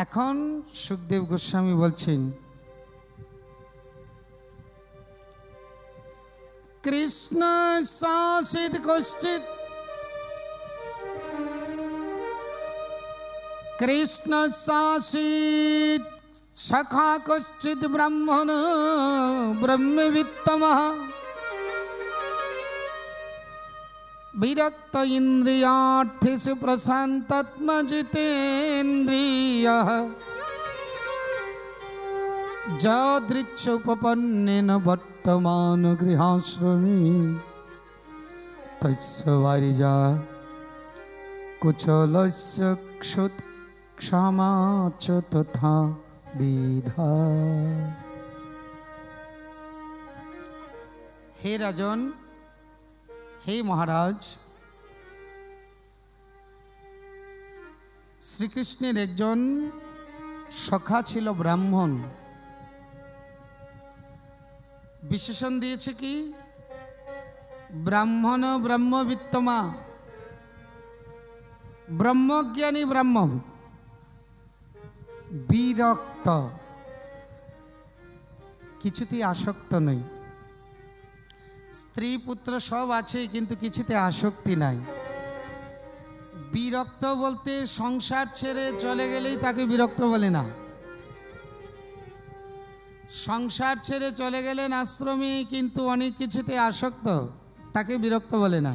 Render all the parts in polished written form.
এখন সুখদেব গোস্বামী বলছেন, কৃষ্ণ শাসিত কশ্চিৎ, কৃষ্ণ শাসিত সখা কশ্চিৎ ব্রাহ্মণ ব্রহ্মবিত্তমঃ বিরক্ত ইন্দ্রিয়ার্থেষু প্রশান্তাত্মজিতেন্দ্রিয়ঃ যদৃচ্ছুপপন্নেন বর্তমান গৃহাশ্রমী তস্য বারিজা কুচলস্য ক্ষুৎ ক্ষমা চ তথা বিধা। হে রাজন, হে মহারাজ, শ্রীকৃষ্ণের একজন সখা ছিল ব্রাহ্মণ। বিশেষণ দিয়েছে কি? ব্রাহ্মণ ব্রহ্মবিত্তমা, ব্রহ্মজ্ঞানী ব্রাহ্ম, বিরক্ত, কিছুতেই আসক্ত নেই। স্ত্রী পুত্র সব আছে কিন্তু কিছুতে আসক্তি নাই। বিরক্ত বলতে সংসার ছেড়ে চলে গেলেই তাকে বিরক্ত বলে না। সংসার ছেড়ে চলে গেলেন আশ্রমে কিন্তু অনেক কিছুতে আসক্ত, তাকে বিরক্ত বলে না।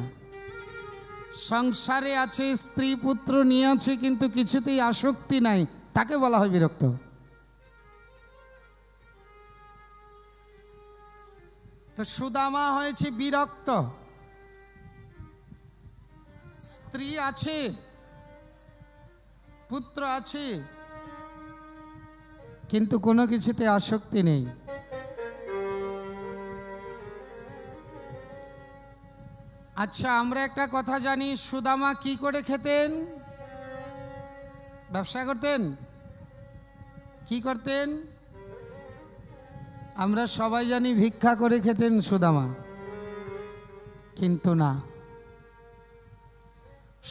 সংসারে আছে, স্ত্রী পুত্র নিয়ে আছে কিন্তু কিছুতেই আসক্তি নাই, তাকে বলা হয় বিরক্ত। তো সুদামা হয়েছে বিরক্ত। স্ত্রী আছে, পুত্র আছে কিন্তু কোনো কিছুতে আসক্তি নেই। আচ্ছা, আমরা একটা কথা জানি, সুদামা কি করে খেতেন? ব্যবসা করতেন? কি করতেন? আমরা সবাই জানি ভিক্ষা করে খেতেন সুদামা, কিন্তু না,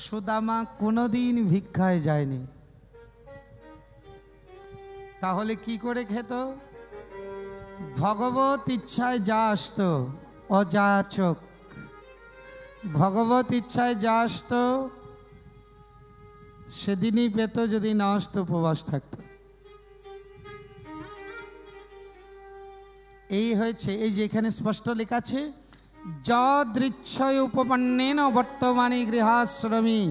সুদামা কোনোদিন ভিক্ষায় যায়নি। তাহলে কি করে খেত? ভগবত ইচ্ছায় যা আসত, অযাচক, ভগবত ইচ্ছায় যা আসত সেদিনই পেত, যদি না আসত উপবাস থাকত। এই হয়েছে, এই যে এখানে স্পষ্ট লেখা আছে, যদৃচ্ছয় উপপন্নেন বর্তমানে গৃহাশ্রমী।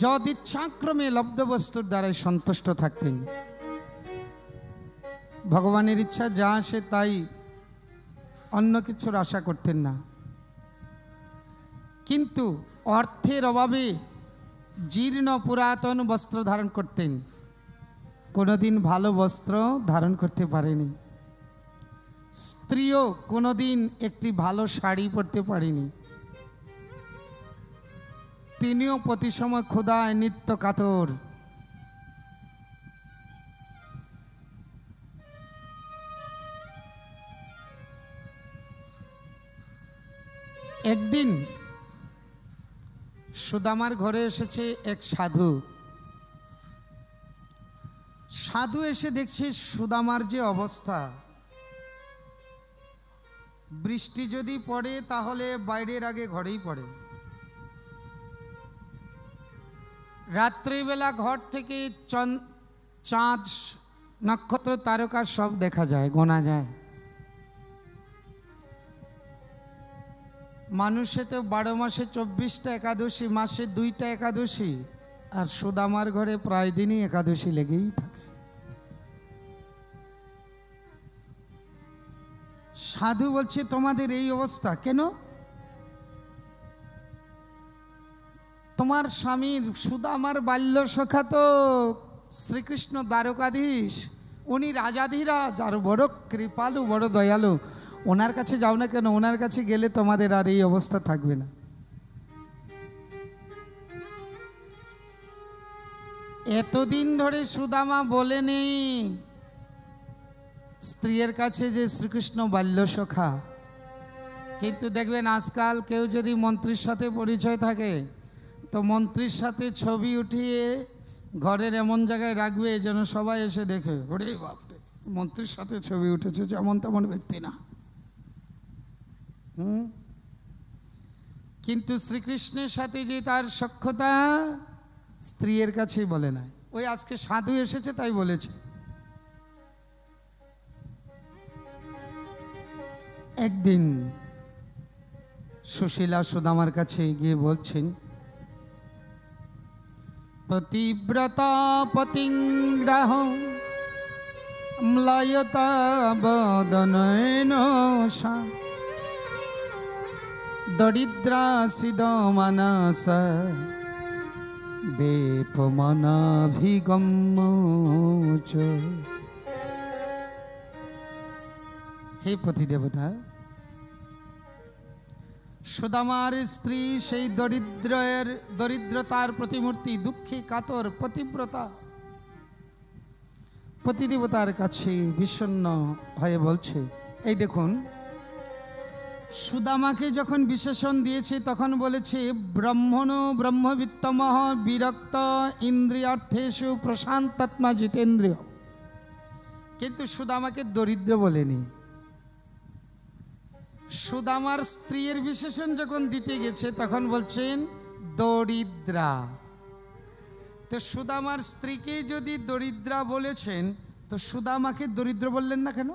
যদিচ্ছাক্রমে লব্ধ বস্তুর দ্বারাই সন্তুষ্ট থাকতেন। ভগবানের ইচ্ছা যা আসে তাই, অন্য কিছুর আশা করতেন না। কিন্তু অর্থের অভাবে জীর্ণ পুরাতন বস্ত্র ধারণ করতেন, কোনোদিন ভালো বস্ত্র ধারণ করতে পারেনি। স্ত্রীও কোনোদিন একটি ভালো শাড়ি পরতে পারেনি। তিনিও প্রতি সময় ক্ষুধায় নিত্য কাতর। একদিন সুদামার ঘরে এসেছে এক সাধু। সাধু এসে দেখছে সুদামার যে অবস্থা, বৃষ্টি যদি পড়ে তাহলে বাইরের আগে ঘরেই পড়ে, রাত্রিবেলা ঘর থেকে চাঁদ নক্ষত্র তারকা সব দেখা যায়, গোনা যায়। মানুষে তো 12 মাসে 24টা একাদশী, মাসে 2টা একাদশী, আর সুদামার ঘরে প্রায় দিনই একাদশী লেগেই থাকে। সাধু বলছে, তোমাদের এই অবস্থা কেন? তোমার স্বামীর সুদামার বাল্য সখা তো শ্রীকৃষ্ণ দ্বারকাধীশ, উনি রাজাধিরাজ আর বড় কৃপালু, বড় দয়ালু, ওনার কাছে যাও না কেন? ওনার কাছে গেলে তোমাদের আর এই অবস্থা থাকবে না। এতদিন ধরে সুদামা বলেনি স্ত্রীর কাছে যে শ্রীকৃষ্ণ বাল্য সখা, কিন্তু দেখবেন আজকাল কেউ যদি মন্ত্রীর সাথে পরিচয় থাকে তো মন্ত্রীর সাথে ছবি উঠিয়ে ঘরের এমন জায়গায় রাখবে যেন সবাই এসে দেখে, ওরে বাপরে মন্ত্রীর সাথে ছবি উঠেছে, যেমন তেমন ব্যক্তি না। কিন্তু শ্রীকৃষ্ণের সাথে যে তার সখ্যতা স্ত্রীর কাছেই বলে নাই, ওই আজকে সাধু এসেছে তাই বলেছে। একদিন সুশীলা সুদামার কাছে গিয়ে বলছেন, পতিব্রতা পতিগ্রাহ ম্লায়তা বদনয়ন দরিদ্রা সিদ মানস বেপমনাভিগম্য। হে পতিদেবতা, সুদামার স্ত্রী সেই দরিদ্রতার প্রতিমূর্তি, দুঃখী কাতর পতিব্রতা, পতিদেবতার কাছে বিষণ্ণ হয়ে বলছে, এই দেখুন সুদামাকে যখন বিশেষণ দিয়েছে তখন বলেছে ব্রহ্মণ ব্রহ্মবিত্তমঃ বিরক্ত ইন্দ্রিয়ার্থেষু প্রশান্তাত্মা জিতেন্দ্রিয়, কিন্তু সুদামাকে দরিদ্র বলেনি। সুদামার স্ত্রীর বিশেষণ যখন দিতে গেছে তখন বলছেন দরিদ্রা। তো সুদামার স্ত্রীকে যদি দরিদ্রা বলেছেন তো সুদামাকে দরিদ্র বললেন না কেন?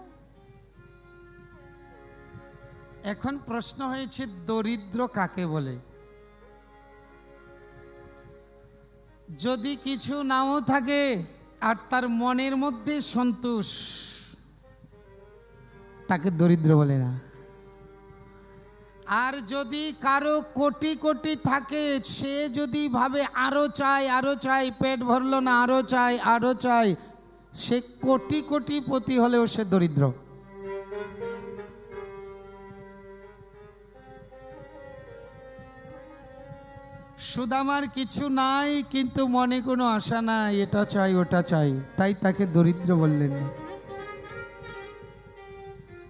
এখন প্রশ্ন হয়েছে দরিদ্র কাকে বলে? যদি কিছু নাও থাকে আর তার মনের মধ্যে সন্তোষ, তাকে দরিদ্র বলে না। আর যদি কারো কোটি কোটি থাকে, সে যদি ভাবে আরো চাই আরো চাই, পেট ভরলো না আরো চাই আরো চাই, সে কোটি কোটি পতি হলেও সে দরিদ্র। সুদামার কিছু নাই কিন্তু মনে কোনো আশা নাই, এটা চাই ওটা চাই, তাই তাকে দরিদ্র বললেন না।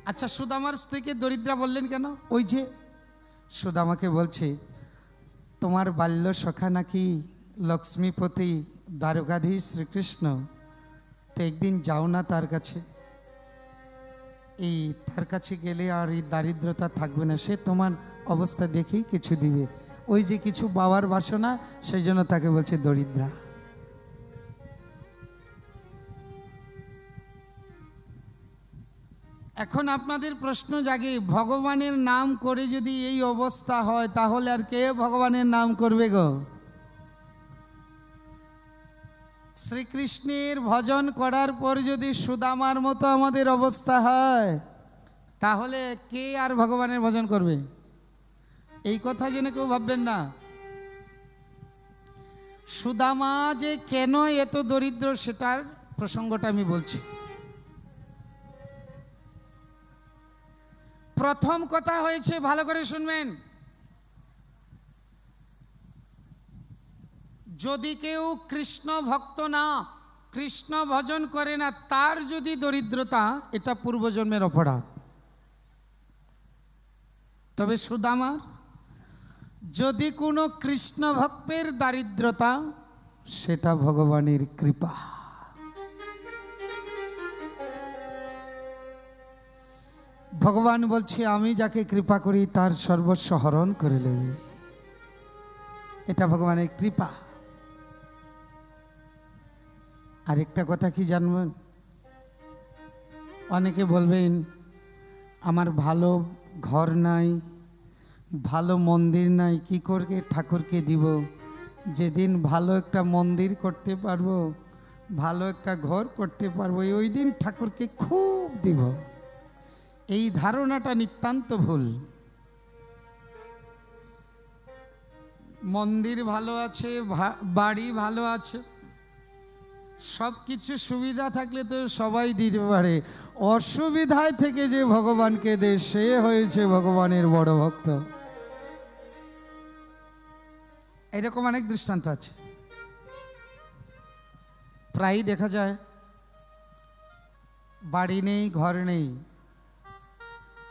আচ্ছা সুদামার স্ত্রীকে দরিদ্রা বললেন কেন? ওই যে সুদামাকে বলছে তোমার বাল্য সখা নাকি লক্ষ্মীপতি দ্বারকাধীশ শ্রীকৃষ্ণ, তো একদিন যাও না তার কাছে, এই তার কাছে গেলে আর এই দারিদ্রতা থাকবে না, সে তোমার অবস্থা দেখেই কিছু দিবে। ওই যে কিছু বাবার বাসনা, সেই জন্য তাকে বলছে দরিদ্রা। এখন আপনাদের প্রশ্ন জাগে, ভগবানের নাম করে যদি এই অবস্থা হয় তাহলে আর কে ভগবানের নাম করবে গো? শ্রীকৃষ্ণের ভজন করার পর যদি সুদামার মতো আমাদের অবস্থা হয় তাহলে কে আর ভগবানের ভজন করবে? এই কথা জেনে কেউ ভাববেন না। সুদামা যে কেন এত দরিদ্র সেটার প্রসঙ্গটা আমি বলছি। প্রথম কথা হয়েছে, ভালো করে শুনবেন, যদি কেউ কৃষ্ণ ভক্ত না, কৃষ্ণ ভজন করে না, তার যদি দরিদ্রতা, এটা পূর্বজন্মের অপরাধ। তবে সুদামার যদি কোনো কৃষ্ণ ভক্তের দারিদ্রতা, সেটা ভগবানের কৃপা। ভগবান বলছে আমি যাকে কৃপা করি তার সর্বস্ব হরণ করে লই, এটা ভগবানের কৃপা। আরেকটা কথা কি জানবেন? অনেকে বলবেন আমার ভালো ঘর নাই, ভালো মন্দির নাই, কি করে ঠাকুরকে দিব? যেদিন ভালো একটা মন্দির করতে পারবো, ভালো একটা ঘর করতে পারবো, ওই দিন ঠাকুরকে খুব দিব। এই ধারণাটা নিতান্ত ভুল। মন্দির ভালো আছে, বাড়ি ভালো আছে, সব কিছু সুবিধা থাকলে তো সবাই দিতে পারে। অসুবিধায় থেকে যে ভগবানকে দেয় সে হয়েছে ভগবানের বড় ভক্ত। এরকম অনেক দৃষ্টান্ত আছে। প্রায়ই দেখা যায় বাড়ি নেই, ঘর নেই,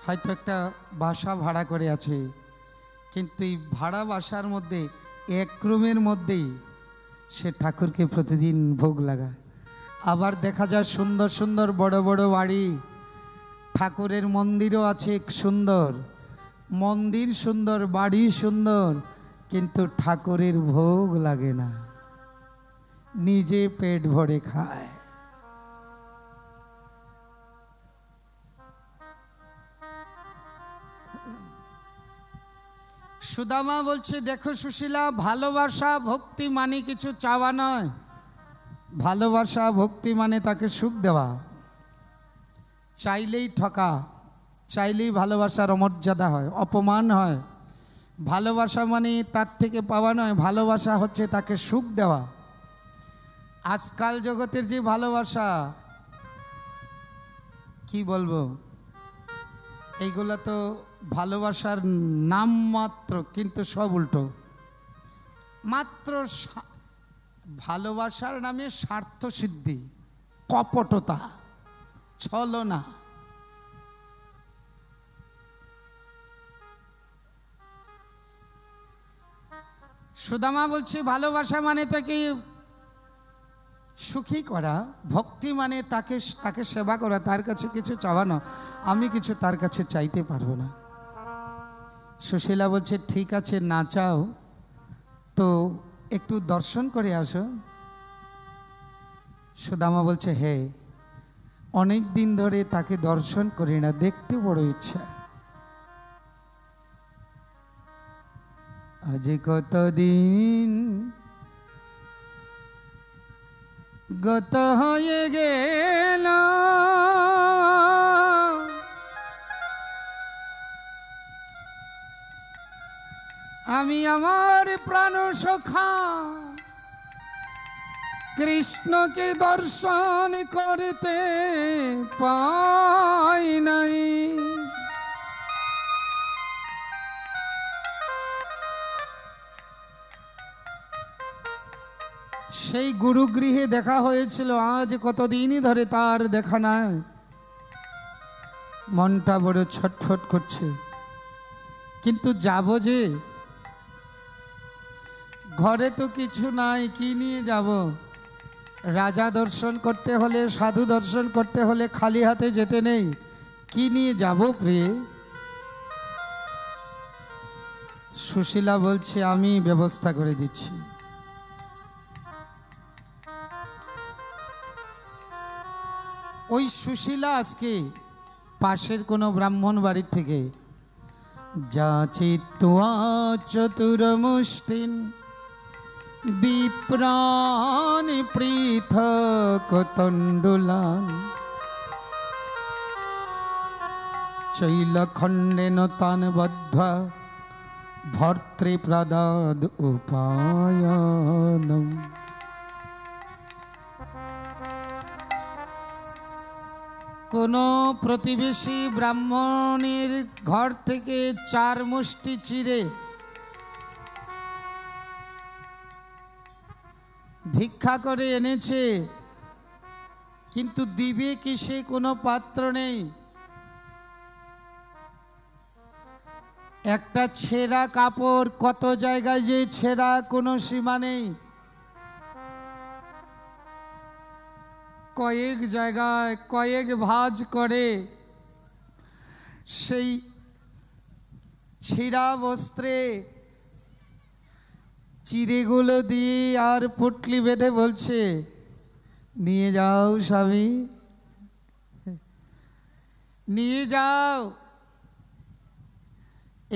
হয়তো একটা বাসা ভাড়া করে আছে, কিন্তু এই ভাড়া বাসার মধ্যে এক রুমের মধ্যেই সে ঠাকুরকে প্রতিদিন ভোগ লাগায়। আবার দেখা যায় সুন্দর সুন্দর বড় বড় বাড়ি, ঠাকুরের মন্দিরও আছে সুন্দর, মন্দির সুন্দর, বাড়ি সুন্দর, কিন্তু ঠাকুরের ভোগ লাগে না, নিজে পেট ভরে খায়। সুদামা বলছে, দেখো সুশীলা, ভালোবাসা ভক্তি মানে কিছু চাওয়া নয়। ভালোবাসা ভক্তি মানে তাকে সুখ দেওয়া। চাইলেই ঠকা, চাইলেই ভালোবাসার অমর্যাদা হয়, অপমান হয়। ভালোবাসা মানে তার থেকে পাওয়া নয়, ভালোবাসা হচ্ছে তাকে সুখ দেওয়া। আজকাল জগতের যে ভালোবাসা, কি বলবো, এইগুলো তো ভালোবাসার নাম মাত্র, কিন্তু সব উল্টো। মাত্র ভালোবাসার নামে স্বার্থ সিদ্ধি, কপটতা, ছলনা। সুদামা বলছে, ভালোবাসা মানে তাকে সুখী করা, ভক্তি মানে তাকে সেবা করা, তার কাছে কিছু চাওয়া না। আমি কিছু তার কাছে চাইতে পারবো না। সুশীলা বলছে, ঠিক আছে, না চাও তো একটু দর্শন করে আসো। সুদামা বলছে, হে, অনেক দিন ধরে তাকে দর্শন করি না, দেখতে বড় ইচ্ছা। আজ কতদিন গত হয়ে গেল, আমি আমার প্রাণ সখা কৃষ্ণকে দর্শন করতে পাই নাই। সেই গুরুগৃহে দেখা হয়েছিল, আজ কতদিনই ধরে তার দেখা নাই। মনটা বড় ছটফট করছে, কিন্তু যাব যে, ঘরে তো কিছু নাই, কি নিয়ে যাব? রাজা দর্শন করতে হলে, সাধু দর্শন করতে হলে খালি হাতে যেতে নেই, কি নিয়ে যাব প্রিয়ে? সুশীলা বলছে, আমি ব্যবস্থা করে দিচ্ছি। ওই সুশীলা আজকে পাশের কোনো ব্রাহ্মণ বাড়ির থেকে যাচিত্বা চতুর্মুষ্টিন বিপ্রাণ পৃথক তণ্ডুলান চৈলখণ্ডেন তান বদ্ধ্বা ভর্তৃপ্রদাদ উপায়নম। কোনো প্রতিবেশী ব্রাহ্মণের ঘর থেকে 4 মুষ্টি চিড়ে ভিক্ষা করে এনেছে, কিন্তু দিবে কিসে কোনো পাত্র নেই। একটা ছেঁড়া কাপড়, কত জায়গায় যে ছেঁড়া, কোনো সীমা নেই। কয়েক জায়গায় কয়েক ভাঁজ করে সেই ছিঁড়া বস্ত্রে চিড়েগুলো দিয়ে আর পুটলি বেঁধে বলছে, নিয়ে যাও স্বামী, নিয়ে যাও,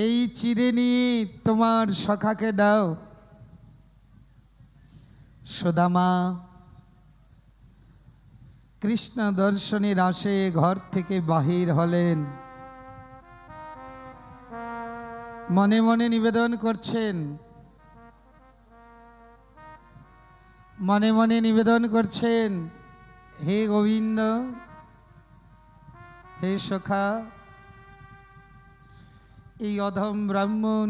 এই চিড়ে নিয়ে তোমার সখাকে দাও। সুদামা কৃষ্ণ দর্শনের আশে ঘর থেকে বাহির হলেন। মনে মনে নিবেদন করছেন, মনে মনে নিবেদন করছেন, হে গোবিন্দ, হে সখা, এই অধম ব্রাহ্মণ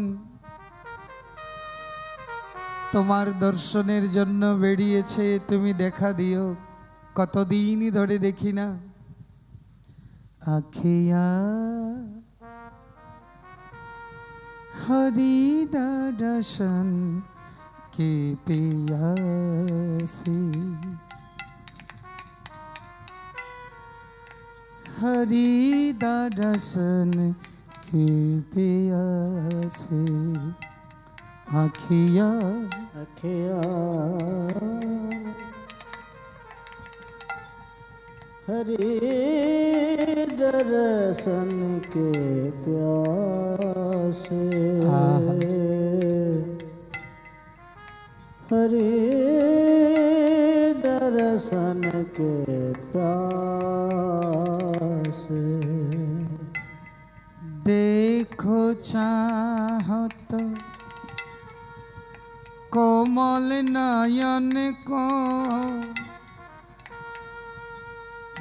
তোমার দর্শনের জন্য বেরিয়েছে, তুমি দেখা দিও, কতদিনই ধরে দেখি না। আখিয়া हरि दर्शन की पियासी, हरि दर्शन की पियासी। आखिया अखिया हरि दर्शन के प्यासे, हरि दर्शन के प्यासे। देखो चाहत कोमल नयन को,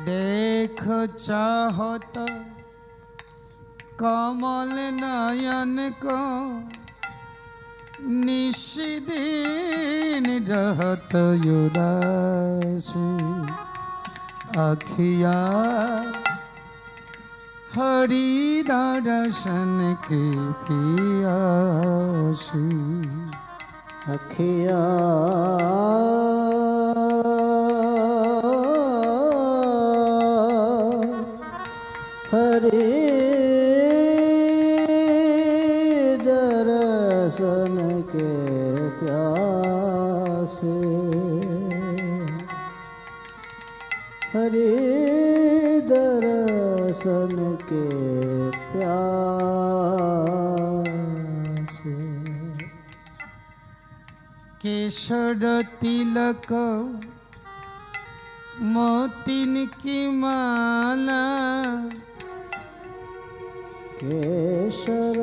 देख चाहत कमल नयन को, निशिदिन रहत उदास। अखिया हरि दर्शन की पियासी, अखिया हरि दर्शन के प्यासे, हरि दर्शन के प्यासे। केशर तिलक मोतिन की माला, केशर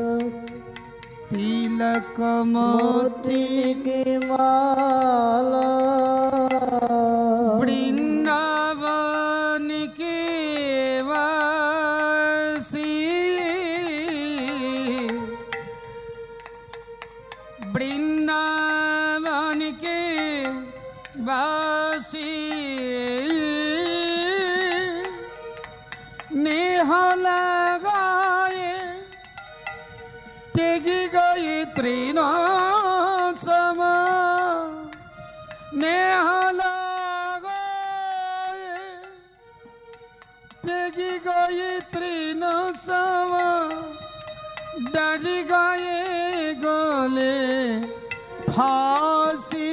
तिलक मोती की माला, वृंदावन के वासी, वृंदावन के वासी। नेह लगाए तेगी गई त्रिनासम, नेह लगाए तेगी गई त्रिनासम, डर गए गले फांसी।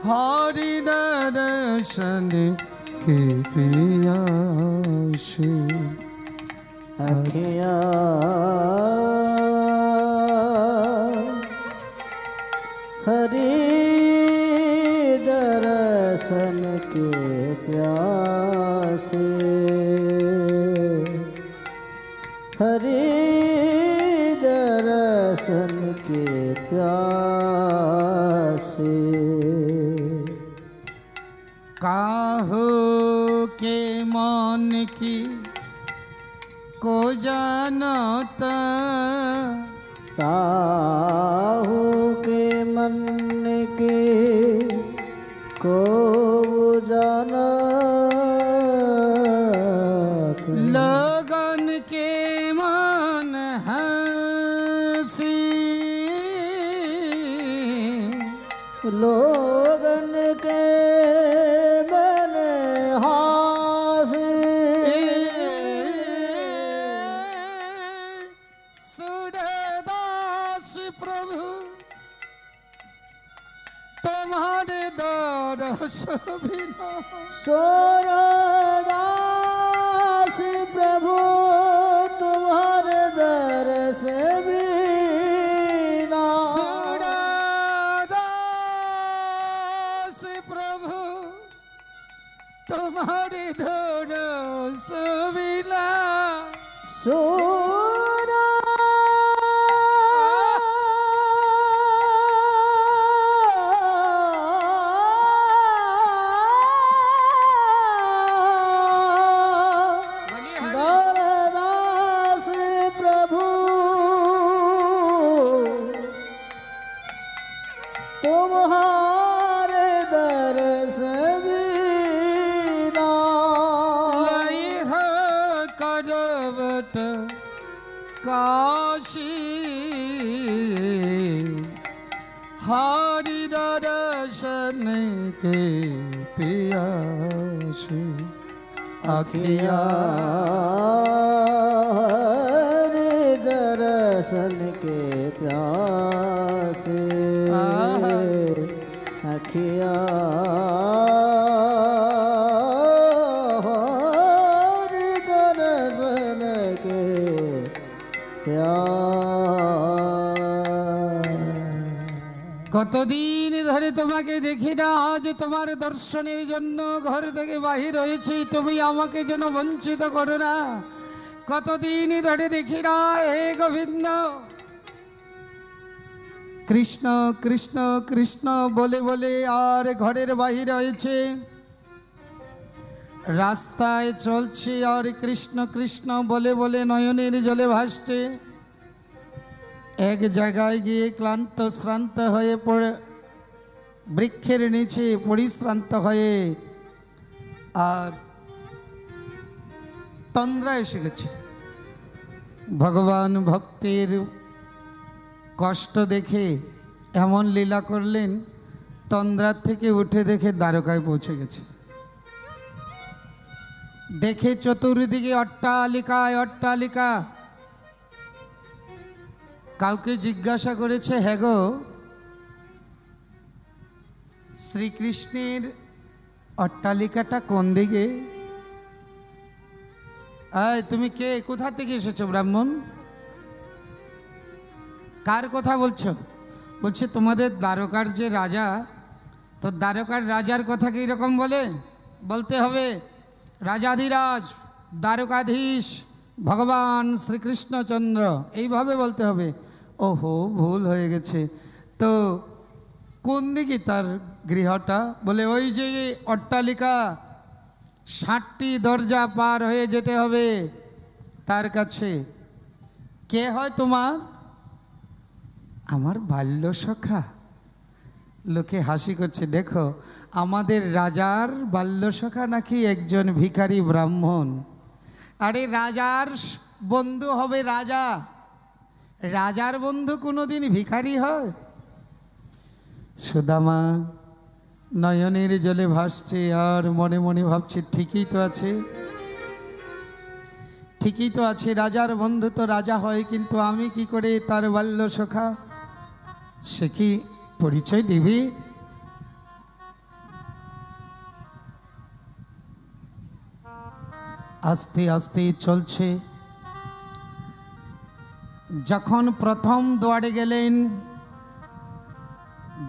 हरि दर्शन की पियासी, अखिया हरि दर्शन के प्यासे, हरि दर्शन के प्यासे। काहो के मन की को जानता, ताहू के मन के को जाना, लगन के मन हंसी, लोगन के मन हासी। सूरदास प्रभु तुम्हारे दरस बिना, सूरदास प्रभु तुम्हारे दरस बिना, सूरदास प्रभु तुम्हारे दरस बिना। दरदास प्रभु तुम्हारे दरस बिना, लई है करवट हरि दर्शन के प्यास अखिया हरि दर्शन के प्यास अखिया हरि दर्शन के কতদিন ধরে তোমাকে দেখি না, আজ তোমার দর্শনের জন্য ঘর থেকে বাহির হয়েছি, তুমি আমাকে যেন বঞ্চিত করো না। কতদিন ধরে দেখি না হে গোবিন্দ। কৃষ্ণ কৃষ্ণ কৃষ্ণ বলে বলে আর ঘরের বাহির হয়েছে, রাস্তায় চলছে আর কৃষ্ণ কৃষ্ণ বলে বলে নয়নের জলে ভাসছে। এক জায়গায় গিয়ে ক্লান্ত শ্রান্ত হয়ে পড়ে বৃক্ষের নিচে পরিশ্রান্ত হয়ে আর তন্দ্রা এসে গেছে। ভগবান ভক্তের কষ্ট দেখে এমন লীলা করলেন, তন্দ্রার থেকে উঠে দেখে দ্বারকায় পৌঁছে গেছে। দেখে চতুর্দিকে অট্টালিকায় অট্টালিকা। কাউকে জিজ্ঞাসা করেছে, হ্যাঁ গো, শ্রীকৃষ্ণের অট্টালিকাটা কোন দিকে? তুমি কে, কোথা থেকে এসেছো ব্রাহ্মণ? কার কথা বলছো? বলছে তোমাদের দ্বারকার যে রাজা, তো দ্বারকার রাজার কথা কি এরকম বলে? বলতে হবে রাজাধিরাজ দ্বারকাধীশ ভগবান শ্রীকৃষ্ণচন্দ্র, এইভাবে বলতে হবে। ওহো, ভুল হয়ে গেছে। তো কোন দিকে তার গৃহটা? বলে ওই যে অট্টালিকা, 60টি দরজা পার হয়ে যেতে হবে তার কাছে। কে হয় তোমার? আমার বাল্য সখা। লোকে হাসি করছে। দেখো, আমাদের রাজার বাল্য সখা নাকি একজন ভিখারি ব্রাহ্মণ। আরে রাজার বন্ধু হবে রাজা, রাজার বন্ধু কোনোদিন ভিখারি হয়? সুদামা নয়নের জলে ভাসছে আর মনে মনে ভাবছে, ঠিকই তো আছে, ঠিকই তো আছে, রাজার বন্ধু তো রাজা হয়, কিন্তু আমি কি করে তার বাল্য সখা? সে কি পরিচয় দিবি? আস্তে আস্তে চলছে। যখন প্রথম দুয়ারে গেলেন,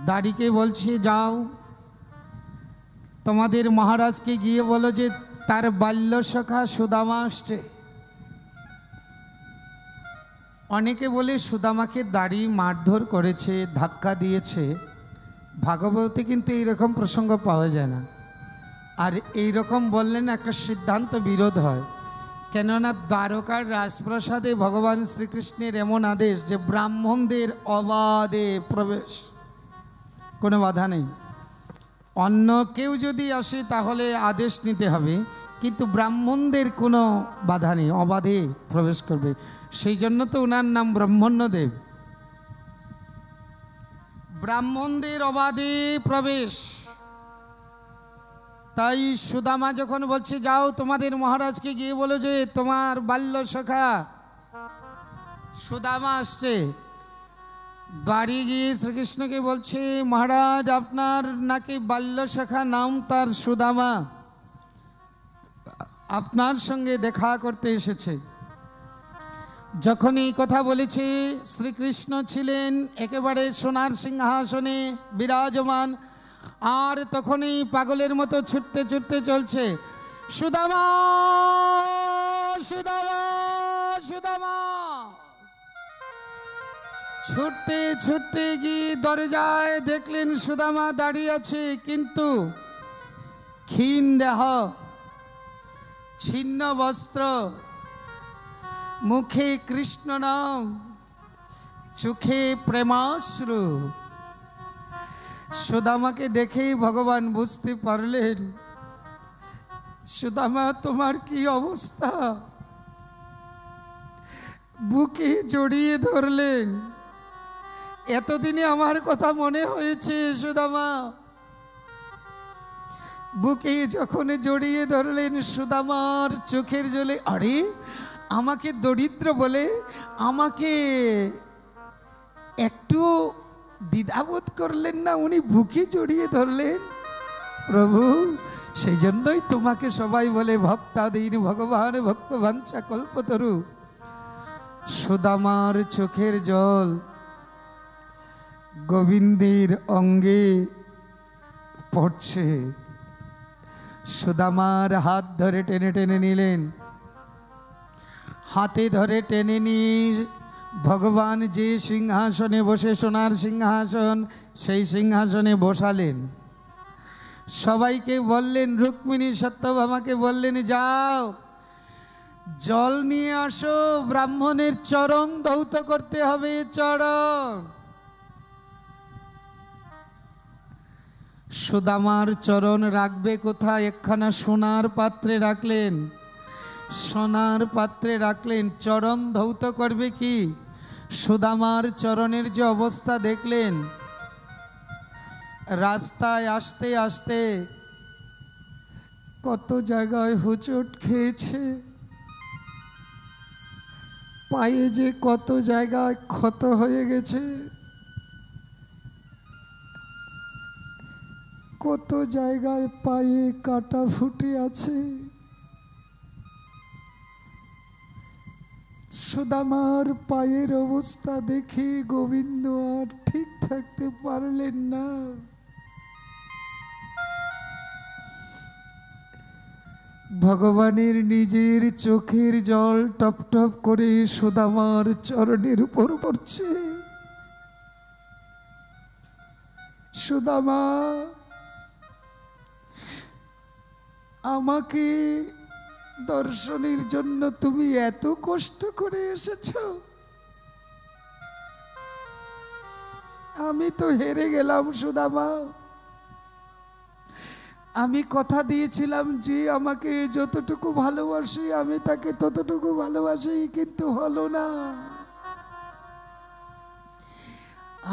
দাড়িকে বলছে, যাও তোমাদের মহারাজকে গিয়ে বলো যে তার বাল্য সখা সুদামা আসছে। অনেকে বলে সুদামাকে দাড়ি মারধর করেছে, ধাক্কা দিয়েছে। ভাগবতে কিন্তু এইরকম প্রসঙ্গ পাওয়া যায় না। আর এইরকম বললে না একটা সিদ্ধান্ত বিরোধ হয়। কেননা দ্বারকার রাজপ্রাসাদে ভগবান শ্রীকৃষ্ণের এমন আদেশ যে ব্রাহ্মণদের অবাধে প্রবেশ, কোনো বাধা নেই। অন্য কেউ যদি আসে তাহলে আদেশ নিতে হবে, কিন্তু ব্রাহ্মণদের কোনো বাধা নেই, অবাধে প্রবেশ করবে। সেই জন্য তো ওনার নাম ব্রাহ্মণ্যদেব। ব্রাহ্মণদের অবাধে প্রবেশ। তাই সুদামা যখন বলছে, যাও তোমাদের মহারাজকে গিয়ে বলো যে তোমার বাল্য সখা সুদামা আসছে। বাড়ি গিয়ে শ্রীকৃষ্ণকে বলছে, মহারাজ আপনার নাকি বাল্য সখা, নাম তার সুদামা, আপনার সঙ্গে দেখা করতে এসেছে। যখন এই কথা বলেছে, শ্রীকৃষ্ণ ছিলেন একেবারে সোনার সিংহাসনে বিরাজমান, আর তখনই পাগলের মতো ছুটতে ছুটতে চলছে, সুদামা সুদামা সুদামা। ছুটতে ছুটতে গিয়ে দরজায় দেখলেন সুদামা দাঁড়িয়ে আছে, কিন্তু ক্ষীণ দেহ, ছিন্ন বস্ত্র, মুখে কৃষ্ণ নাম, চোখে প্রেমাশ্রু। সুদামাকে দেখেই ভগবান বুঝতে পারলেন, সুদামা তোমার কি অবস্থা। বুকে জড়িয়ে ধরলেন, এতদিনে আমার কথা মনে হয়েছে সুদামা। বুকে যখন জড়িয়ে ধরলেন সুদামার চোখের জলে, আরে আমাকে দরিদ্র বলে আমাকে একটু দ্বিধাবোধ করলেন না, উনি বুকে জড়িয়ে ধরলেন। প্রভু, সেই জন্যই তোমাকে সবাই বলে ভক্তাধীন ভগবান ভক্তবাঞ্ছা কল্পতরু। সুদামার চোখের জল গোবিন্দের অঙ্গে পড়ছে। সুদামার হাত ধরে টেনে টেনে নিলেন, হাতে ধরে টেনে নিয়ে ভগবান যে সিংহাসনে বসে, সোনার সিংহাসন, সেই সিংহাসনে বসালেন। সবাইকে বললেন, রুক্মিণী সত্যভামাকে বললেন, যাও জল নিয়ে আসো, ব্রাহ্মণের চরণ ধৌত করতে হবে। চরণ। সুদামার চরণ রাখবে কোথায়? একখানা সোনার পাত্রে রাখলেন। সোনার পাত্রে রাখলেন, চরণ ধৌত করবে কি? সুদামার চরণের যে অবস্থা দেখলেন, রাস্তায় আসতে আসতে কত জায়গায় হোঁচট খেয়েছে, পায়ে যে কত জায়গায় ক্ষত হয়ে গেছে, কত জায়গায় পায়ে কাটা ফুটে আছে। সুদামার পায়ের অবস্থা দেখে গোবিন্দ আর ঠিক থাকতে পারলেন না। ভগবানের নিজের চোখের জল টপ টপ করে সুদামার চরণের উপর পড়ছে। সুদামা, আমাকে দর্শনের জন্য তুমি এত কষ্ট করে এসেছ, আমি তো হেরে গেলাম সুদামা। আমি কথা দিয়েছিলাম যে আমাকে যতটুকু ভালোবাসি আমি তাকে ততটুকু ভালোবাসি, কিন্তু হলো না।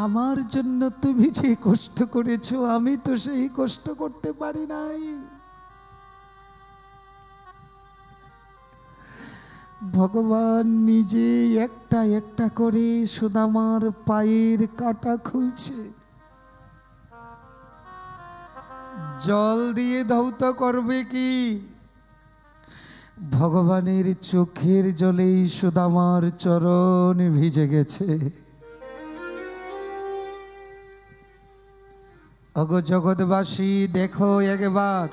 আমার জন্য তুমি যে কষ্ট করেছো আমি তো সেই কষ্ট করতে পারি নাই। ভগবান নিজে একটা একটা করে সুদামার পায়ের কাটা খুলছে, জল দিয়ে ধৌত করবে কি? ভগবানের চোখের জলেই সুদামার চরণ ভিজে গেছে। অগো জগৎবাসী, দেখো একবার,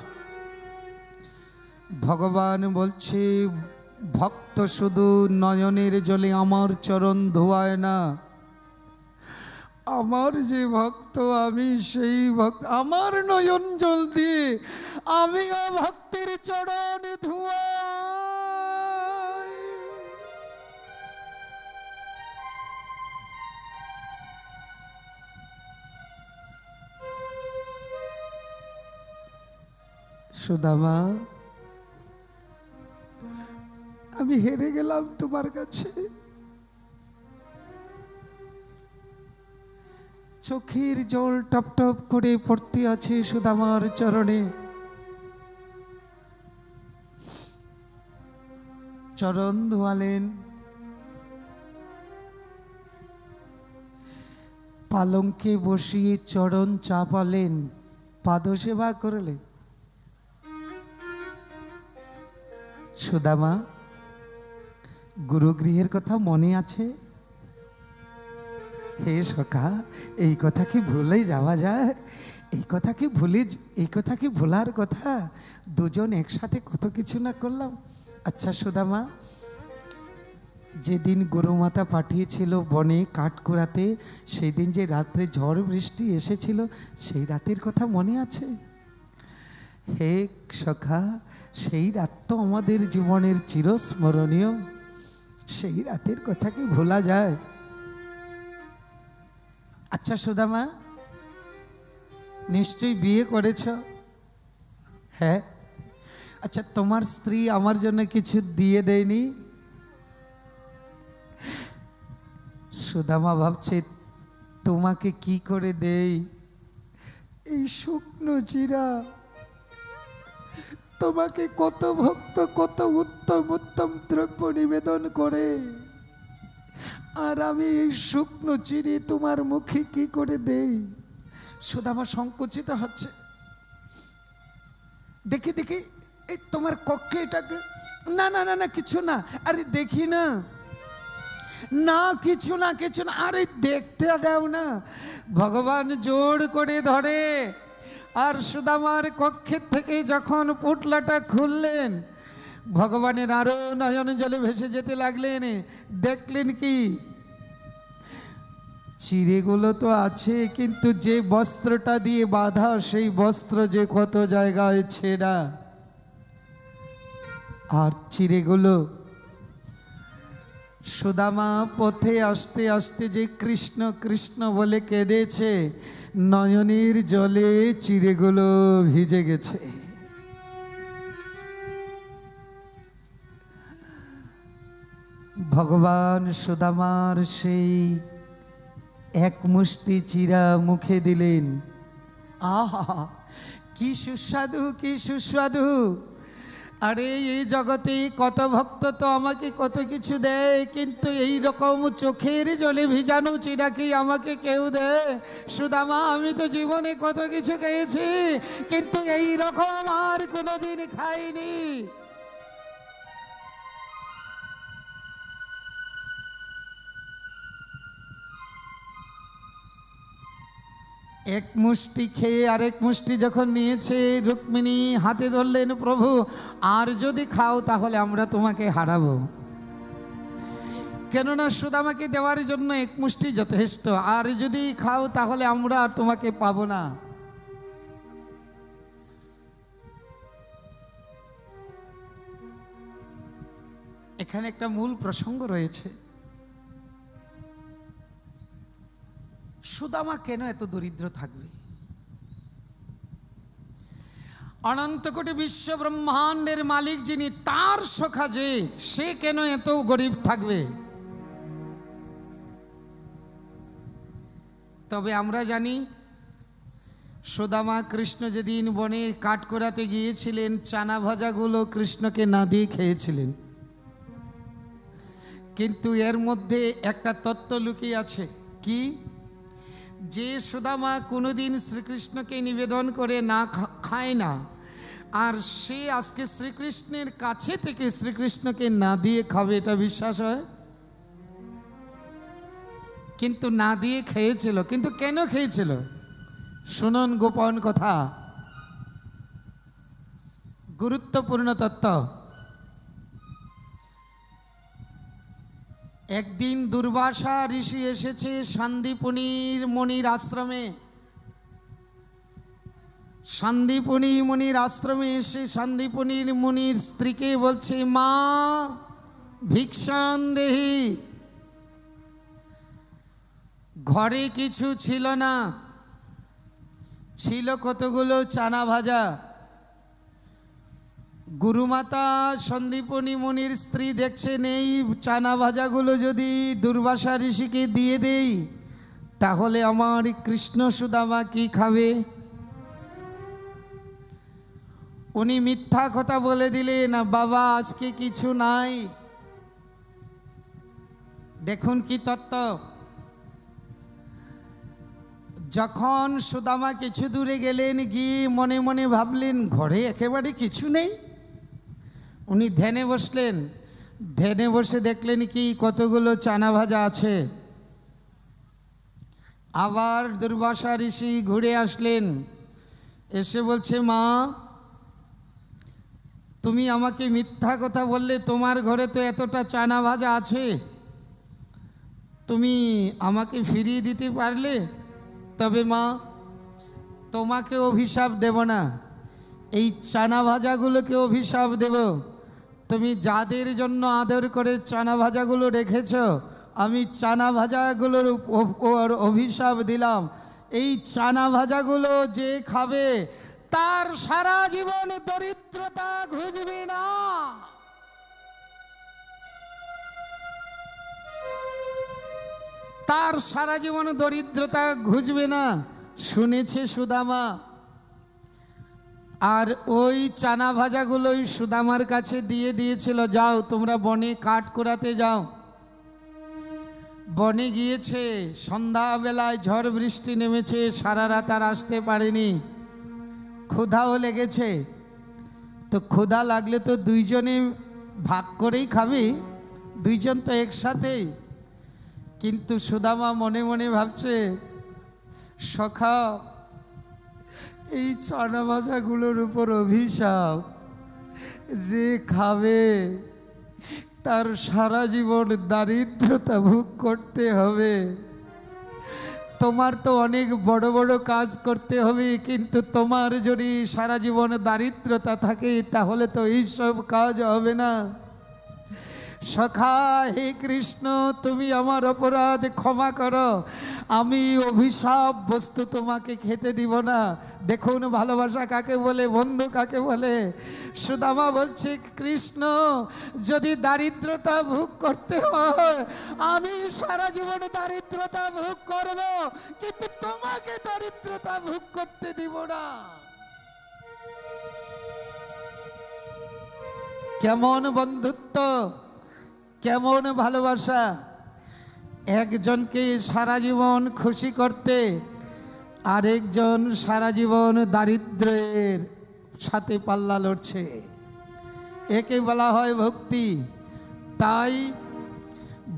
ভগবান বলছে, ভক্ত শুধু নয়নের জলে আমার চরণ ধোয়ায় না, আমার যে ভক্ত আমি সেই ভক্ত, আমার নয়ন জল দিয়ে আমিও ভক্তের চরণ ধোয়াই। সুদামা, আমি হেরে গেলাম তোমার কাছে। চোখের জল টপ টপ করে পড়তে আছে সুদামার চরণে। চরণ ধোয়ালেন, পালঙ্কে বসিয়ে চরণ চাপালেন, পাদসেবা করলেন। সুদামা, গুরুগৃহের কথা মনে আছে? হে সখা, এই কথা কি ভুলেই যাওয়া যায়? এই কথা কি ভোলার কথা? দুজন একসাথে কত কিছু না করলাম। আচ্ছা সুদামা, যেদিন গুরুমাতা পাঠিয়েছিল বনে কাঠ কুড়াতে, সেই দিন যে রাত্রে ঝড় বৃষ্টি এসেছিল, সেই রাতের কথা মনে আছে? হে সখা, সেই রাত তো আমাদের জীবনের চিরস্মরণীয়। সেই রাতের কথা কি ভোলা যায়? আচ্ছা সুদামা, নিশ্চয়ই বিয়ে করেছ? হ্যাঁ। আচ্ছা, তোমার স্ত্রী আমার জন্য কিছু দিয়ে দেয়নি? সুদামা ভাবছে তোমাকে কি করে দেই? এই শুকনো চিরা। তোমাকে কত ভক্ত কত উত্তম উত্তম দ্রব্য নিবেদন করে, আর আমি এই শুকনো চিড়ি তোমার মুখে কি করে দেই? সুদামা সংকুচিত হচ্ছে। দেখি দেখি এই তোমার কক্ষে এটাকে, না না না না কিছু না, আরে দেখি না, না কিছু না কিছু না, আরে দেখতে দাও না। ভগবান জোর করে ধরে, আর সুদামার কক্ষের থেকে যখন পুটলাটা খুললেন, ভগবানের আরো নয়ন জলে ভেসে যেতে লাগলেন। দেখলেন কি, চিড়েগুলো তো আছে, কিন্তু যে বস্ত্রটা দিয়ে বাঁধা সেই বস্ত্র যে কত জায়গায় ছেঁড়া। আর চিড়েগুলো, সুদামা পথে আসতে আসতে যে কৃষ্ণ কৃষ্ণ বলে কেঁদেছে, নয়নের জলে চিড়েগুলো ভিজে গেছে। ভগবান সুদামার সেই এক মুষ্টি চিরা মুখে দিলেন। আহা, কি সুস্বাদু, কি সুস্বাদু। আরে এই জগতে কত ভক্ত তো আমাকে কত কিছু দেয়, কিন্তু এই রকম চোখের জলে ভিজানো চিরা কি আমাকে কেউ দেয়? সুদামা, আমি তো জীবনে কত কিছু খেয়েছি, কিন্তু এই রকম আর কোনোদিন খাইনি। এক মুষ্টি খেয়ে আরেক মুষ্টি যখন নিয়েছে, রুক্মিণী হাতে ধরলেন, প্রভু আর যদি খাও তাহলে আমরা তোমাকে হারাবো। কেননা সুদামাকে দেওয়ার জন্য এক মুষ্টি যথেষ্ট, আর যদি খাও তাহলে আমরা তোমাকে পাবো না। এখানে একটা মূল প্রসঙ্গ রয়েছে। সুদামা কেন এত দরিদ্র থাকবে? অনন্ত কোটি বিশ্ব ব্রহ্মাণ্ডের মালিক যিনি, তার সখা যে, সে কেন এত গরিব থাকবে? তবে আমরা জানি, সুদামা কৃষ্ণ যেদিন বনে কাঠ করাতে গিয়েছিলেন, চানা ভাজাগুলো কৃষ্ণকে না দিয়ে খেয়েছিলেন। কিন্তু এর মধ্যে একটা তত্ত্ব লুকিয়ে আছে। কি? যে সুদামা কোনোদিন শ্রীকৃষ্ণকে নিবেদন করে না খায় না, আর সে আজকে শ্রীকৃষ্ণের কাছে থেকে শ্রীকৃষ্ণকে না দিয়ে খাবে, এটা বিশ্বাস হয়? কিন্তু না দিয়ে খেয়েছিল। কিন্তু কেন খেয়েছিল? শুনুন গোপন কথা, গুরুত্বপূর্ণ তত্ত্ব। একদিন দুর্বাসা ঋষি এসেছে সান্দীপনির মুনির আশ্রমে। সান্দীপনি মুনির আশ্রমে এসে সান্দীপনির মুনির স্ত্রীকে বলছে, মা ভিক্ষান দেহি। ঘরে কিছু ছিল না, ছিল কতগুলো চানা ভাজা। গুরুমাতা সন্দীপনী মুনির স্ত্রী দেখছেন, এই চানা ভাজাগুলো যদি দুর্বাসা ঋষিকে দিয়ে দেই, তাহলে আমার কৃষ্ণ সুদামা কি খাবে? উনি মিথ্যা কথা বলে দিলেন, বাবা আজকে কিছু নাই। দেখুন কি তত্ত্ব। যখন সুদামা কিছু দূরে গেলেন, গিয়ে মনে মনে ভাবলেন ঘরে একেবারে কিছু নেই। উনি ধ্যানে বসলেন। ধ্যানে বসে দেখলেন কি কতগুলো চানা ভাজা আছে। আবার দুর্বাসা ঋষি ঘুরে আসলেন, এসে বলছে, মা তুমি আমাকে মিথ্যা কথা বললে, তোমার ঘরে তো এতটা চানা ভাজা আছে, তুমি আমাকে ফিরিয়ে দিতে পারলে? তবে মা, তোমাকে অভিশাপ দেব না, এই চানা ভাজাগুলোকে অভিশাপ দেব। তুমি যাদের জন্য আদর করে চানা ভাজাগুলো রেখেছ, আমি চানা ভাজাগুলোর অভিশাপ দিলাম। এই চানা ভাজাগুলো যে খাবে, তার সারা জীবন দরিদ্রতা ঘুচবে না। তার সারা জীবন দরিদ্রতা ঘুচবে না, শুনেছে সুদামা। আর ওই চানা ভাজাগুলোই সুদামার কাছে দিয়ে দিয়েছিল, যাও তোমরা বনে কাঠ কুড়াতে যাও। বনে গিয়েছে, সন্ধ্যাবেলায় ঝড় বৃষ্টি নেমেছে, সারা রাত আর আসতে পারেনি। ক্ষুধাও লেগেছে, তো ক্ষুধা লাগলে তো দুইজনে ভাগ করেই খাবে, দুইজন তো একসাথেই। কিন্তু সুদামা মনে মনে ভাবছে, সখা এই চানা ভাজাগুলোর উপর অভিশাপ, যে খাবে তার সারা জীবন দারিদ্রতা ভোগ করতে হবে। তোমার তো অনেক বড় বড় কাজ করতে হবে, কিন্তু তোমার যদি সারা জীবন দারিদ্রতা থাকে তাহলে তো এইসব কাজ হবে না। সখা, হে কৃষ্ণ, তুমি আমার অপরাধ ক্ষমা করো, আমি অভিশাপ বস্তু তোমাকে খেতে দিব না। দেখুন ভালোবাসা কাকে বলে, বন্ধু কাকে বলে। সুদামা বলছে, কৃষ্ণ, যদি দারিদ্রতা ভোগ করতে হয় আমি সারা জীবন দারিদ্রতা ভোগ করব, কিন্তু তোমাকে দারিদ্রতা ভোগ করতে দিব না। কেমন বন্ধুত্ব, কেমন ভালোবাসা! একজনকে সারা জীবন খুশি করতে, আরেকজন সারা জীবন দারিদ্র্যের সাথে পাল্লা লড়ছে, একে বলা হয় ভক্তি। তাই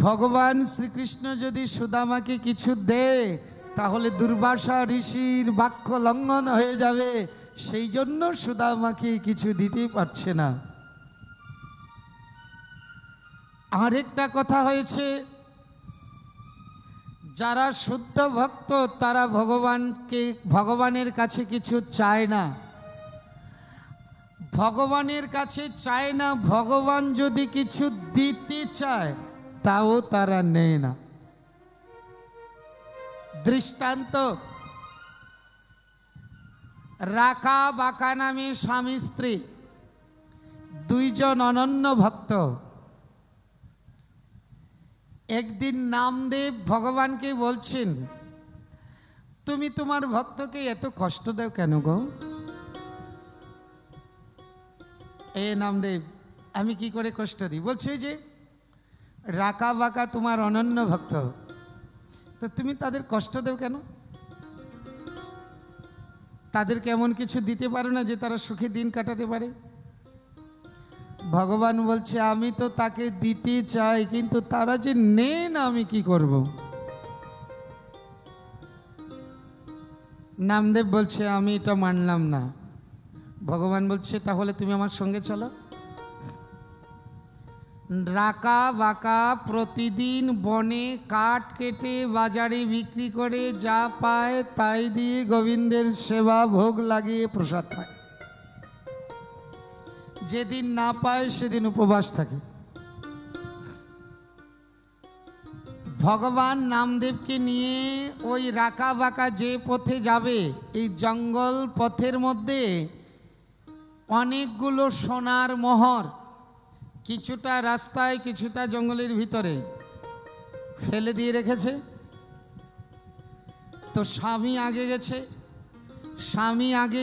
ভগবান শ্রীকৃষ্ণ যদি সুদামাকে কিছু দেয় তাহলে দুর্বাসা ঋষির বাক্য লঙ্ঘন হয়ে যাবে, সেই জন্য সুদামাকে কিছু দিতে পারছে না। আরেকটা কথা হয়েছে, যারা শুদ্ধ ভক্ত তারা ভগবানের কাছে কিছু চায় না, ভগবানের কাছে চায় না। ভগবান যদি কিছু দিতে চায় তাও তারা নেয় না। দৃষ্টান্ত, রাকা বাকা নামে স্বামী স্ত্রী, দুইজন অনন্য ভক্ত। একদিন নামদেব ভগবানকে বলছেন, তুমি তোমার ভক্তকে এত কষ্ট দাও কেন গো? এ নামদেব, আমি কি করে কষ্ট দিই? বলছে যে রাকা বাকা তোমার অনন্য ভক্ত, তো তুমি তাদের কষ্ট দাও কেন? তাদেরকে এমন কিছু দিতে পারো না যে তারা সুখে দিন কাটাতে পারে? ভগবান বলছে, আমি তো তাকে দিতে চাই, কিন্তু তারা যে নেই না, আমি কি করব? নামদেব বলছে, আমি এটা মানলাম না। ভগবান বলছে, তাহলে তুমি আমার সঙ্গে চলো। রাকা বাকা প্রতিদিন বনে কাঠ কেটে বাজারে বিক্রি করে যা পায় তাই দিয়ে গোবিন্দের সেবা ভোগ লাগিয়ে প্রসাদ পায়। যেদিন না পায় সেদিন উপবাস থাকে। ভগবান নামদেবকে নিয়ে ওই রাকা বাকা যে পথে যাবে, এই জঙ্গল পথের মধ্যে অনেকগুলো সোনার মোহর, কিছুটা রাস্তায় কিছুটা জঙ্গলের ভিতরে ফেলে দিয়ে রেখেছে। তো স্বামী আগে গেছে, স্বামী আগে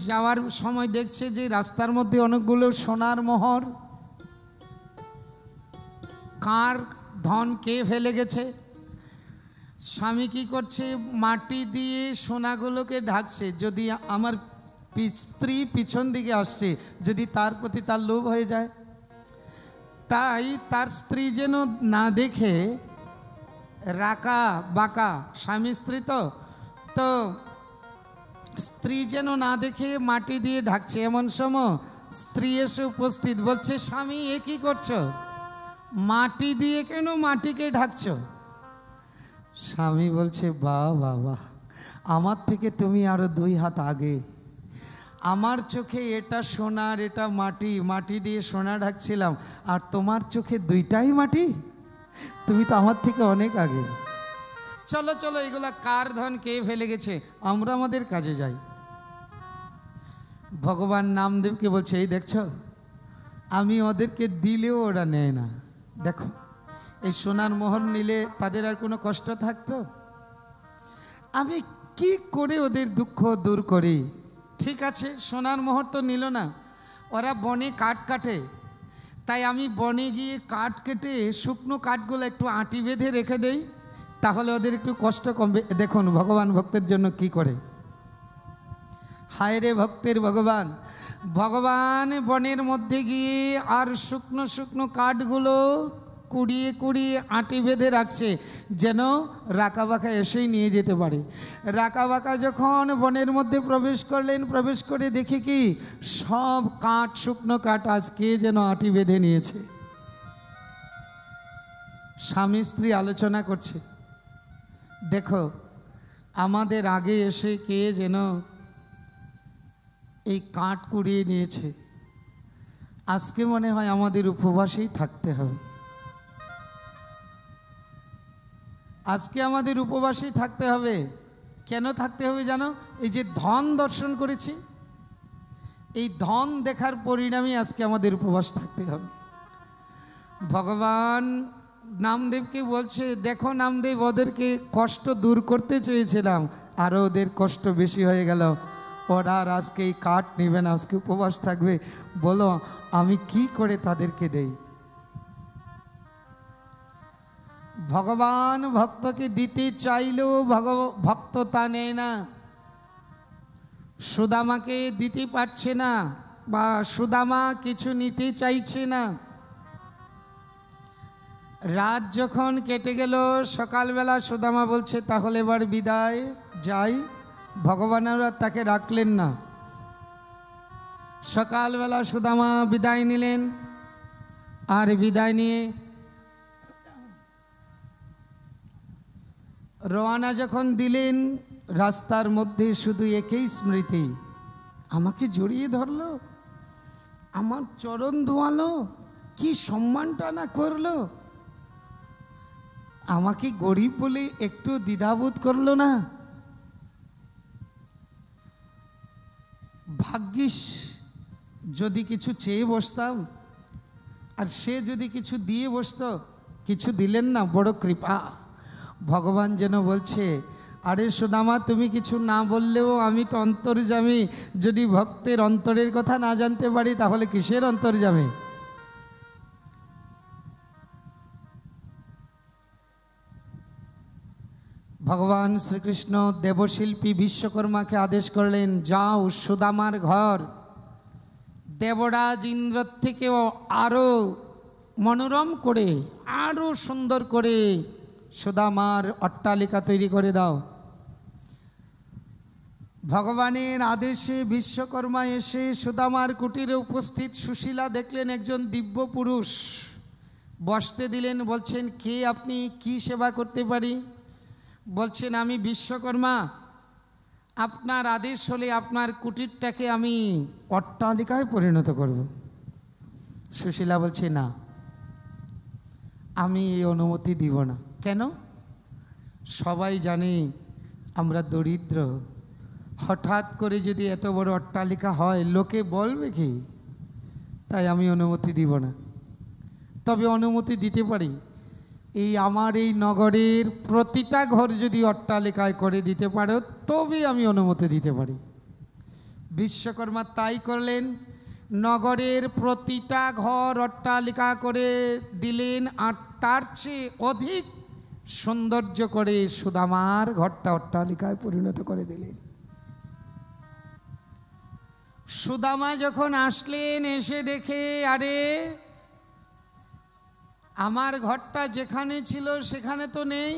যাওয়ার সময় দেখছে যে রাস্তার মধ্যে অনেকগুলো সোনার মোহর, কার ধন কে ফেলে গেছে। স্বামী কি করছে, মাটি দিয়ে সোনাগুলোকে ঢাকছে, যদি আমার স্ত্রী পিছন দিকে আসছে, যদি তার প্রতি তার লোভ হয়ে যায়। তাই তার স্ত্রী যেন না দেখে, রাকা বাকা স্বামী স্ত্রী তো স্ত্রী যেন না দেখে মাটি দিয়ে ঢাকছে। এমন সময় স্ত্রী এসে উপস্থিত, বলছে, স্বামী এ কি করছো? মাটি দিয়ে কেন মাটিকে ঢাকছো? স্বামী বলছে, বাবা, আমার থেকে তুমি আরো 2 হাত আগে। আমার চোখে এটা সোনার, এটা মাটি, মাটি দিয়ে সোনা ঢাকছিলাম, আর তোমার চোখে 2টাই মাটি। তুমি তো আমার থেকে অনেক আগে। চলো চলো, এগুলা কার ধন, কে ফেলে গেছে, আমরা আমাদের কাজে যাই। ভগবান নামদেবকে বলছে, এই দেখছো, আমি ওদেরকে দিলেও ওরা নেয় না। দেখো এই সোনার মোহর নিলে তাদের আর কোনো কষ্ট থাকতো? আমি কি করে ওদের দুঃখ দূর করি? ঠিক আছে, সোনার মোহর তো নিল না, ওরা বনে কাঠ কাটে, তাই আমি বনে গিয়ে কাঠ কেটে শুকনো কাঠগুলো একটু আঁটি বেঁধে রেখে দেই, তাহলে ওদের একটু কষ্ট কমবে। দেখুন ভগবান ভক্তের জন্য কি করে। হায় রে ভক্তের ভগবান, ভগবান বনের মধ্যে গিয়ে আর শুকনো শুকনো কাঠগুলো কুড়িয়ে কুড়িয়ে আঁটি বেঁধে রাখছে, যেন রাকাবাকা এসেই নিয়ে যেতে পারে। রাকাবাকা যখন বনের মধ্যে প্রবেশ করলেন, প্রবেশ করে দেখে কি সব কাঠ, শুকনো কাঠ আজকে যেন আঁটি বেঁধে নিয়েছে। স্বামী স্ত্রী আলোচনা করছে, দেখো আমাদের আগে এসে কে যেন এই কাঠ কুড়িয়ে নিয়েছে, আজকে মনে হয় আমাদের উপবাসেই থাকতে হবে, আজকে আমাদের উপবাসেই থাকতে হবে। কেন থাকতে হবে জানো? এই যে ধন দর্শন করেছি, এই ধন দেখার পরিণামে আজকে আমাদের উপবাস থাকতে হবে। ভগবান নামদেবকে বলছে, দেখো নামদেব, ওদেরকে কষ্ট দূর করতে চেয়েছিলাম, আরও ওদের কষ্ট বেশি হয়ে গেল, ওরা আর আজকে এই কাঠ নেবে না, আজকে উপবাস থাকবে। বলো আমি কি করে তাদেরকে দেই? ভগবান ভক্তকে দিতে চাইলেও ভক্ত তা নেয় না, সুদামাকে দিতে পারছে না, বা সুদামা কিছু নিতে চাইছে না। রাত যখন কেটে গেল, সকালবেলা সুদামা বলছে তাহলে এবার বিদায় যাই। ভগবানের আর তাকে রাখলেন না। সকালবেলা সুদামা বিদায় নিলেন, আর বিদায় নিয়ে রওনা যখন দিলেন, রাস্তার মধ্যে শুধু একই স্মৃতি, আমাকে জড়িয়ে ধরলো, আমার চরণ ধোয়ালো, কি সম্মানটা না করলো, আমাকে গরিব বলে একটু দ্বিধাবোধ করলো না। ভাগ্যিস যদি কিছু চেয়ে বসতাম, আর সে যদি কিছু দিয়ে বসতো, কিছু দিলেন না, বড় কৃপা। ভগবান যেন বলছে, আরে সুদামা তুমি কিছু না বললেও আমি তো অন্তর্যামী, যদি ভক্তের অন্তরের কথা না জানতে পারি তাহলে কিসের অন্তর্যামী? ভগবান শ্রীকৃষ্ণ দেবশিল্পী বিশ্বকর্মাকে আদেশ করলেন, যাও সুদামার ঘর দেবরাজ ইন্দ্রের থেকেও আরও মনোরম করে, আরও সুন্দর করে সুদামার অট্টালিকা তৈরি করে দাও। ভগবানের আদেশে বিশ্বকর্মা এসে সুদামার কুটিরে উপস্থিত। সুশীলা দেখলেন একজন দিব্য পুরুষ, বসতে দিলেন। বলছেন, কে আপনি, কি সেবা করতে পারি? বলছেন, আমি বিশ্বকর্মা, আপনার আদেশ হলে আপনার কুটিরটাকে আমি অট্টালিকায় পরিণত করব। সুশীলা বলছে, না, আমি এই অনুমতি দিব না। কেন? সবাই জানে আমরা দরিদ্র, হঠাৎ করে যদি এত বড় অট্টালিকা হয় লোকে বলবে কি? তাই আমি অনুমতি দিব না। তবে অনুমতি দিতে পারি, এই আমার এই নগরের প্রতিটা ঘর যদি অট্টালিকায় করে দিতে পারো তবে আমি অনুমতি দিতে পারি। বিশ্বকর্মা তাই করলেন, নগরের প্রতিটা ঘর অট্টালিকা করে দিলেন, আর তার চেয়ে অধিক সৌন্দর্য করে সুদামার ঘরটা অট্টালিকায় পরিণত করে দিলেন। সুদামা যখন আসলেন, এসে দেখে, আরে আমার ঘরটা যেখানে ছিল সেখানে তো নেই,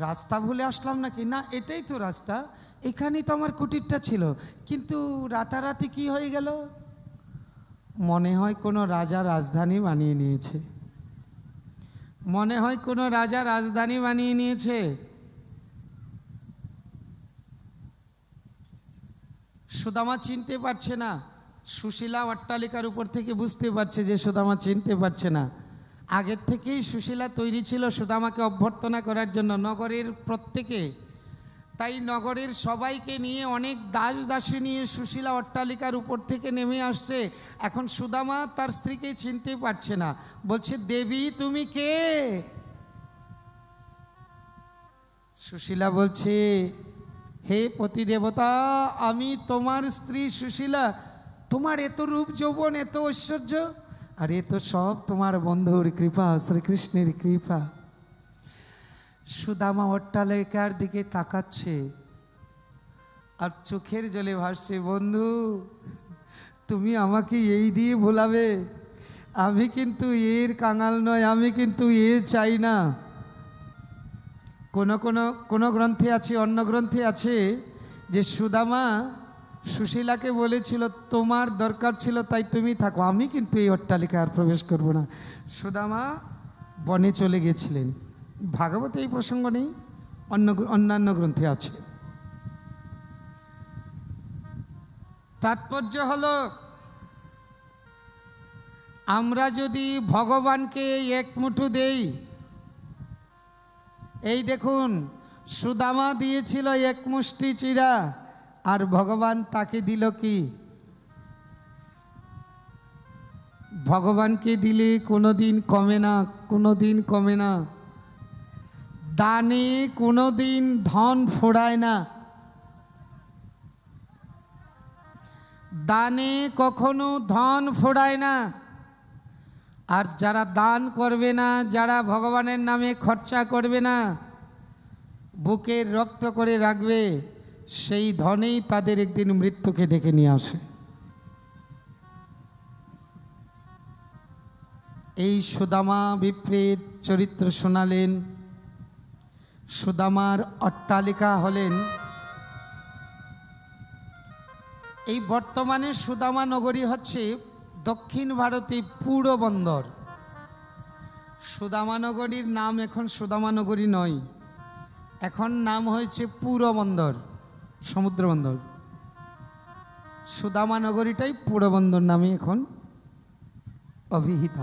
রাস্তা ভুলে আসলাম নাকি? না, এটাই তো রাস্তা, এখানেই তো আমার কুটিরটা ছিল, কিন্তু রাতারাতি কি হয়ে গেল? মনে হয় কোনো রাজা রাজধানী বানিয়ে নিয়েছে, মনে হয় কোনো রাজা রাজধানী বানিয়ে নিয়েছে। সুদামা চিনতে পারছে না। সুশীলা অট্টালিকার উপর থেকে বুঝতে পারছে যে সুদামা চিনতে পারছে না। আগের থেকেই সুশীলা তৈরি ছিল সুদামাকে অভ্যর্থনা করার জন্য। নগরের প্রত্যেকে তাই নগরের সবাইকে নিয়ে অনেক দাস দাসী নিয়ে সুশীলা অট্টালিকার উপর থেকে নেমে আসছে। এখন সুদামা তার স্ত্রীকে চিনতে পারছে না, বলছে দেবী তুমি কে? সুশীলা বলছে হে পতিদেবতা, আমি তোমার স্ত্রী সুশীলা। তোমার এত রূপ যৌবন, এত ঐশ্বর্য, আর এ তো সব তোমার বন্ধুর কৃপা, শ্রীকৃষ্ণের কৃপা। সুদামা অট্টালিকার দিকে তাকাচ্ছে আর চোখের জলে ভাসছে, বন্ধু তুমি আমাকে এই দিয়ে ভোলাবে? আমি কিন্তু এর কাঙাল নয়, আমি কিন্তু এ চাই না। কোনো গ্রন্থে আছে, অন্য গ্রন্থে আছে যে সুদামা সুশীলাকে বলেছিল তোমার দরকার ছিল তাই তুমি থাকো, আমি কিন্তু এই অট্টালিকায় আর প্রবেশ করব না। সুদামা বনে চলে গেছিলেন। ভাগবতে এই প্রসঙ্গ নেই, অন্যান্য গ্রন্থে আছে। তাৎপর্য হলো আমরা যদি ভগবানকে এক মুঠো দেই, এই দেখুন সুদামা দিয়েছিল এক মুষ্টি চিড়া, আর ভগবান তাকে দিল কি? ভগবানকে দিলে কোনোদিন কমে না, কোনোদিন কমে না। দানে কোনোদিন ধন ফোড়ায় না, দানে কখনো ধন ফোড়ায় না। আর যারা দান করবে না, যারা ভগবানের নামে খরচা করবে না, বুকের রক্ত করে রাখবে, সেই ধনেই তাদের একদিন মৃত্যুকে ডেকে নিয়ে আসে। এই সুদামা বিপ্রের চরিত্র শোনালেন। সুদামার অট্টালিকা হলেন এই বর্তমানে সুদামা নগরী হচ্ছে দক্ষিণ ভারতে পুরো বন্দর। সুদামা নগরীর নাম এখন সুদামা নগরী নয়, এখন নাম হয়েছে পুরো বন্দর, সমুদ্র বন্দর। সুদামা নগরীটাই পুরো বন্দর নামে এখন অভিহিত।